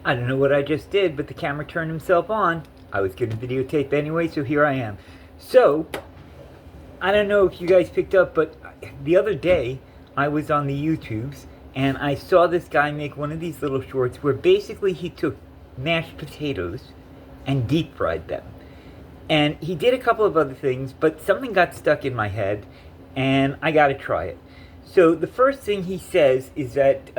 I don't know what I just did, but the camera turned himself on. I was going to videotape anyway, so here I am. So, I don't know if you guys picked up, but the other day I was on the YouTubes and I saw this guy make one of these little shorts where basically he took mashed potatoes and deep fried them. And he did a couple of other things, but something got stuck in my head and I got to try it. So the first thing he says is that,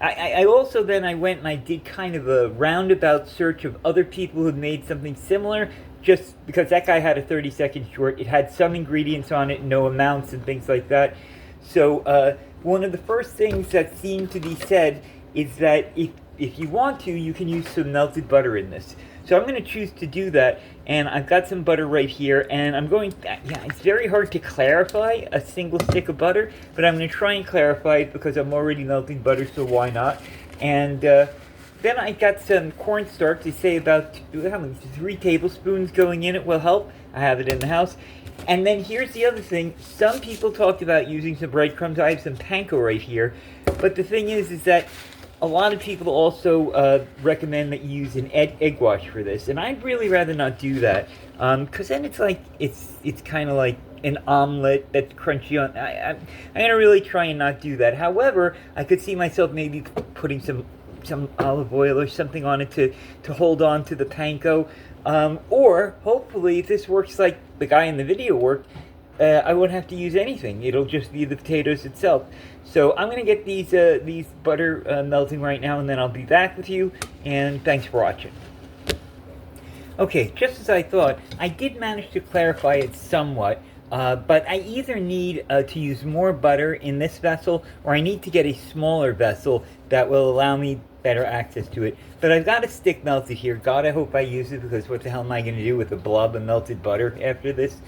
I also then I went and I did kind of a roundabout search of other people who had made something similar, just because that guy had a 30-second short. It had some ingredients on it, no amounts and things like that. So one of the first things that seemed to be said is that if you want to, you can use some melted butter in this. So I'm going to choose to do that, and I've got some butter right here, and I'm going, it's very hard to clarify a single stick of butter, but I'm going to try and clarify it because I'm already melting butter, so why not? And then I got some cornstarch. They say about 3 tablespoons going in it will help. I have it in the house. And then here's the other thing. Some people talked about using some breadcrumbs. I have some panko right here. But the thing is that a lot of people also recommend that you use an egg wash for this, and I'd really rather not do that, because then it's like it's kind of like an omelet that's crunchy on. I'm gonna really try and not do that. However, I could see myself maybe putting some olive oil or something on it to hold on to the panko, or hopefully if this works like the guy in the video worked, I won't have to use anything. It'll just be the potatoes itself. So I'm going to get these butter melting right now, and then I'll be back with you, and thanks for watching. Okay, just as I thought, I did manage to clarify it somewhat, but I either need to use more butter in this vessel, or I need to get a smaller vessel that will allow me better access to it. But I've got a stick melted here. God, I hope I use it, because what the hell am I going to do with a blob of melted butter after this?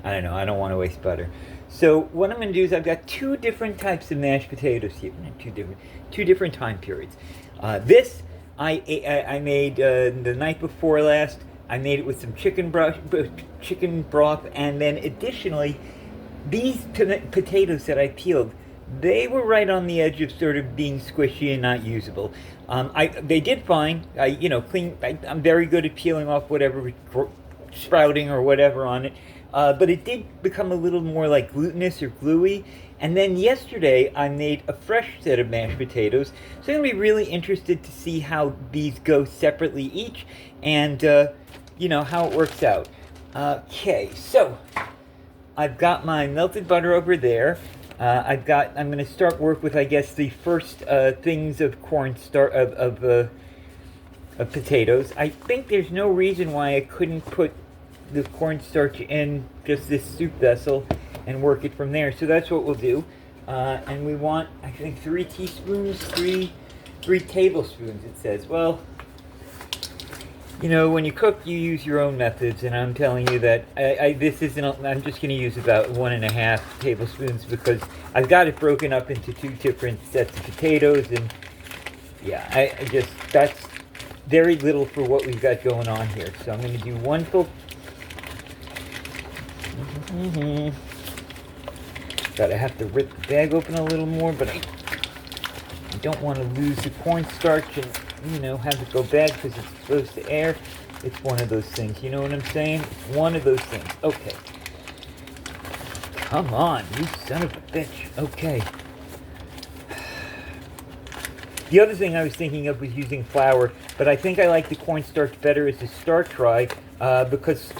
I don't know. I don't want to waste butter. So what I'm going to do is I've got 2 different types of mashed potatoes here. Two different time periods. This I made the night before last. I made it with some chicken broth, and then additionally, these potatoes that I peeled, they were right on the edge of sort of being squishy and not usable. They did fine. Clean. I'm very good at peeling off whatever sprouting or whatever on it. But it did become a little more like glutinous or gluey. And then yesterday I made a fresh set of mashed potatoes. So I'm going to be really interested to see how these go separately each, and how it works out. Okay, so I've got my melted butter over there. I'm going to start work with, I guess, the first things of cornstarch of potatoes. I think there's no reason why I couldn't put the cornstarch in just this soup vessel and work it from there. So that's what we'll do. And we want, I think, 3 tablespoons, it says. Well, when you cook, you use your own methods, and I'm telling you that I'm just going to use about 1.5 tablespoons, because I've got it broken up into 2 different sets of potatoes, and that's very little for what we've got going on here. So I'm going to do 1 full. But I have to rip the bag open a little more, but I don't want to lose the cornstarch and, have it go bad because it's exposed to air. It's one of those things, you know what I'm saying? It's one of those things. Okay. Come on, you son of a bitch. Okay. The other thing I was thinking of was using flour, but I think I like the cornstarch better as a starch fry, because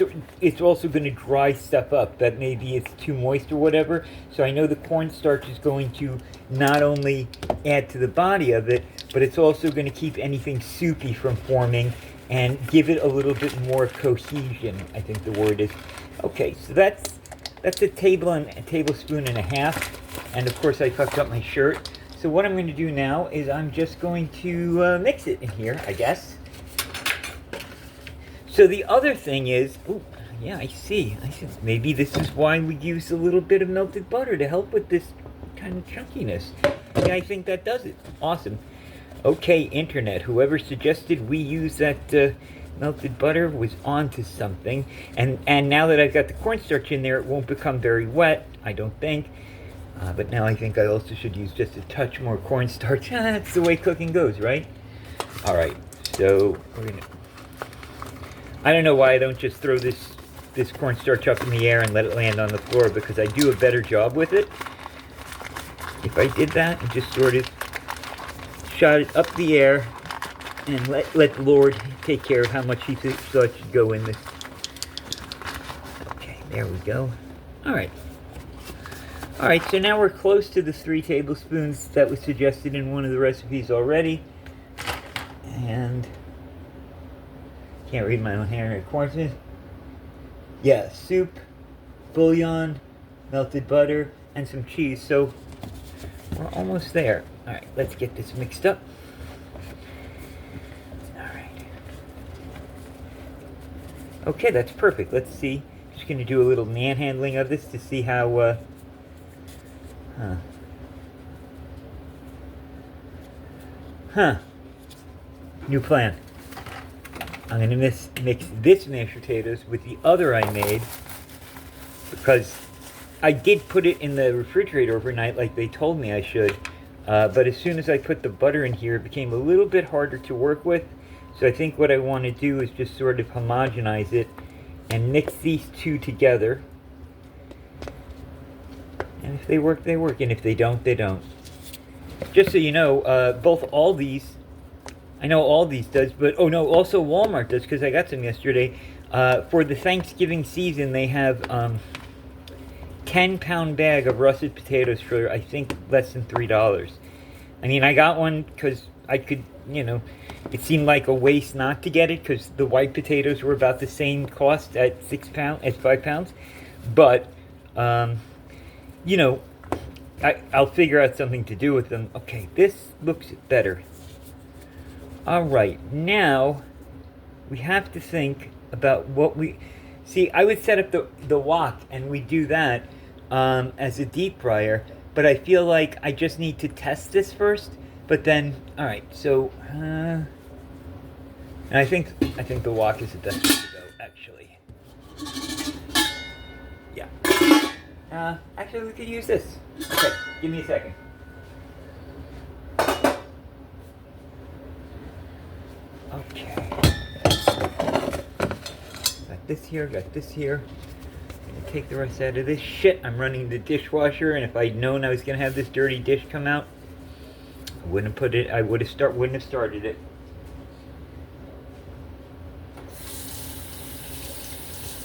it's also going to dry stuff up that maybe it's too moist or whatever. So I know the cornstarch is going to not only add to the body of it, but it's also going to keep anything soupy from forming and give it a little bit more cohesion, I think the word is. Okay, so that's a tablespoon and a half, and of course I fucked up my shirt. So what I'm going to do now is I'm just going to mix it in here, I guess. So the other thing is, I see. Maybe this is why we use a little bit of melted butter to help with this kind of chunkiness. Yeah, I think that does it. Awesome. Okay, Internet, whoever suggested we use that melted butter was onto something. And now that I've got the cornstarch in there, it won't become very wet, I don't think. But now I think I also should use just a touch more cornstarch. That's the way cooking goes, right? Alright, so I don't know why I don't just throw this cornstarch up in the air and let it land on the floor, because I do a better job with it if I did that and just sort of shot it up the air and let the Lord take care of how much he thought should go in this. Okay, there we go. Alright. Alright, so now we're close to the 3 tablespoons that was suggested in one of the recipes already. And can't read my own handwriting. Cornstarch. Yeah, soup, bouillon, melted butter, and some cheese. So we're almost there. Alright, let's get this mixed up. Alright. Okay, that's perfect. Let's see. Just going to do a little manhandling of this to see how... New plan. I'm going to mix this mashed potatoes with the other I made, because I did put it in the refrigerator overnight like they told me I should, but as soon as I put the butter in here, it became a little bit harder to work with. So I think what I want to do is just sort of homogenize it and mix these two together. And if they work, they work, and if they don't, they don't. Just so you know, both Aldi's, I know Aldi's does, but, oh no, also Walmart does, because I got some yesterday. For the Thanksgiving season, they have 10-pound bag of russet potatoes for, I think, less than $3. I mean, I got one because I could, you know, it seemed like a waste not to get it, because the white potatoes were about the same cost at 5 pounds. But, you know, I'll figure out something to do with them. Okay, this looks better. Alright, now we have to think about what we... See, I would set up the wok and we do that as a deep fryer, but I feel like I just need to test this first. But then, alright, so... and I think the wok is the best way to go, actually. Yeah. Actually, we could use this. Okay, give me a second. Okay. Got this here, got this here. I'm gonna take the rest out of this shit. I'm running the dishwasher, and if I'd known I was gonna have this dirty dish come out, I wouldn't have put it, wouldn't have started it.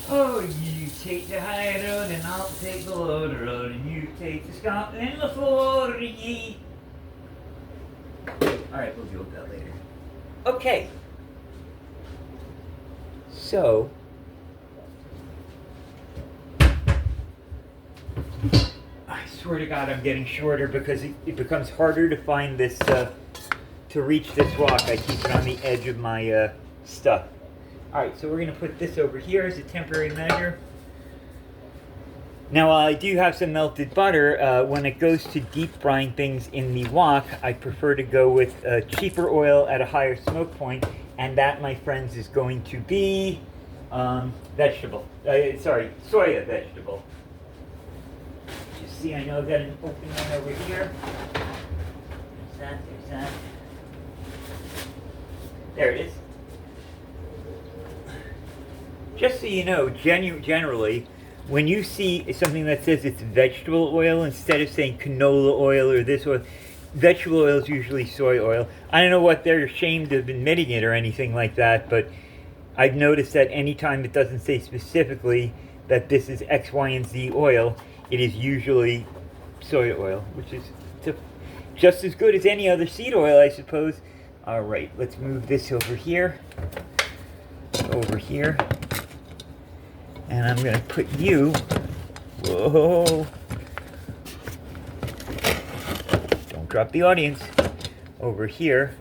Oh, you take the high road and I'll take the low road, and you take the Scotland and the Florida. Alright, we'll deal with that later. Okay. So, I swear to God I'm getting shorter because it becomes harder to find this, to reach this wok. I keep it on the edge of my stuff. Alright, so we're going to put this over here as a temporary measure. Now, I do have some melted butter. When it goes to deep frying things in the wok, I prefer to go with cheaper oil at a higher smoke point, and that, my friends, is going to be vegetable. Soya vegetable. You see, I know I've got an open one over here. There's that, there's that. There it is. Just so you know, generally, when you see something that says it's vegetable oil, instead of saying canola oil or this oil, vegetable oil is usually soy oil. I don't know what they're ashamed of admitting it or anything like that, but I've noticed that anytime it doesn't say specifically that this is X, Y, and Z oil, it is usually soy oil, which is just as good as any other seed oil, I suppose. Alright, let's move this over here. And I'm going to put you, whoa, don't drop the audience, over here.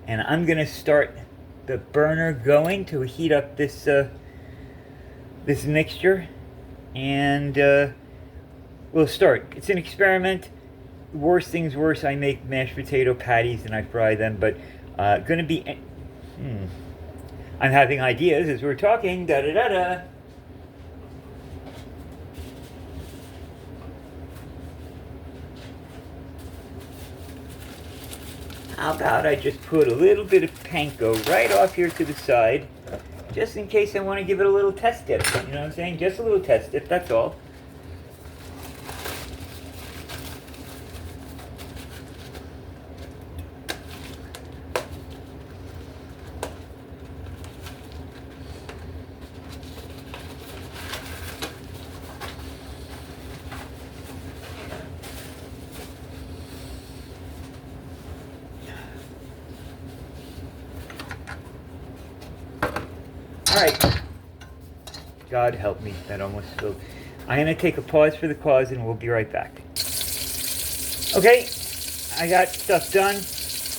And I'm going to start the burner going to heat up this this mixture. And we'll start. It's an experiment. Worst things worse, I make mashed potato patties and I fry them. But going to be... I'm having ideas as we're talking. Da-da-da-da. How about I just put a little bit of panko right off here to the side, just in case I want to give it a little test dip. You know what I'm saying? Just a little test dip, that's all. Alright. God help me, that almost spilled. I'm going to take a pause for the cause and we'll be right back. Okay, I got stuff done.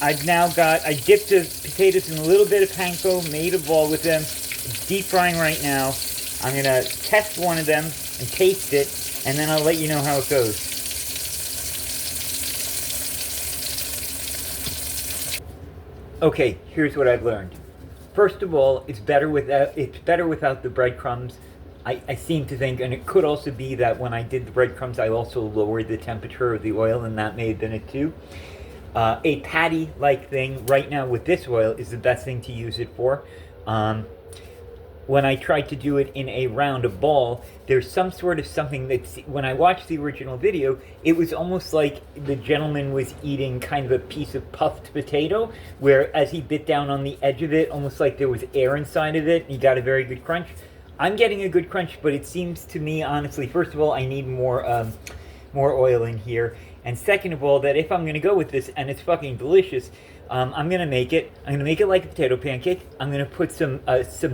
I dipped the potatoes in a little bit of panko, made a ball with them. It's deep frying right now. I'm going to test one of them and taste it, and then I'll let you know how it goes. Okay, here's what I've learned. First of all, it's better without the breadcrumbs. I seem to think, and it could also be that when I did the breadcrumbs, I also lowered the temperature of the oil, and that may have been it too. A patty-like thing right now with this oil is the best thing to use it for. When I tried to do it in a ball, there's some sort of something that's, when I watched the original video, it was almost like the gentleman was eating kind of a piece of puffed potato, where as he bit down on the edge of it, almost like there was air inside of it, and he got a very good crunch. I'm getting a good crunch, but it seems to me, honestly, first of all, I need more oil in here, and second of all, that if I'm going to go with this, and it's fucking delicious, I'm going to make it like a potato pancake. I'm going to put some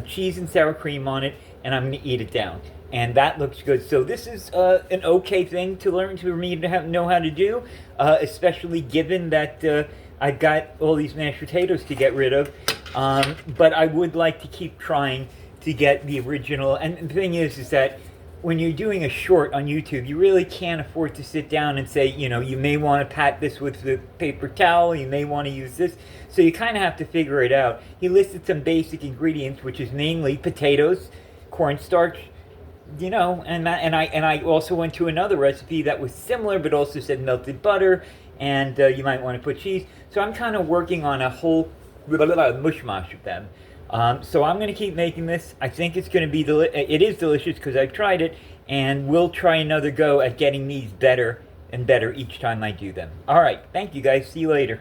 cheese and sour cream on it, and I'm going to eat it down. And that looks good. So this is an okay thing to learn, for me to know how to do, especially given that I've got all these mashed potatoes to get rid of. But I would like to keep trying to get the original. And the thing is that when you're doing a short on YouTube, you really can't afford to sit down and say, you know, you may want to pat this with the paper towel, you may want to use this. So you kind of have to figure it out. He listed some basic ingredients, which is mainly potatoes, cornstarch, you know, and I also went to another recipe that was similar, but also said melted butter, and you might want to put cheese. So I'm kind of working on a whole mushmash of them. So I'm going to keep making this. I think it's going to be it is delicious because I've tried it, and we'll try another go at getting these better and better each time I do them. All right, thank you guys. See you later.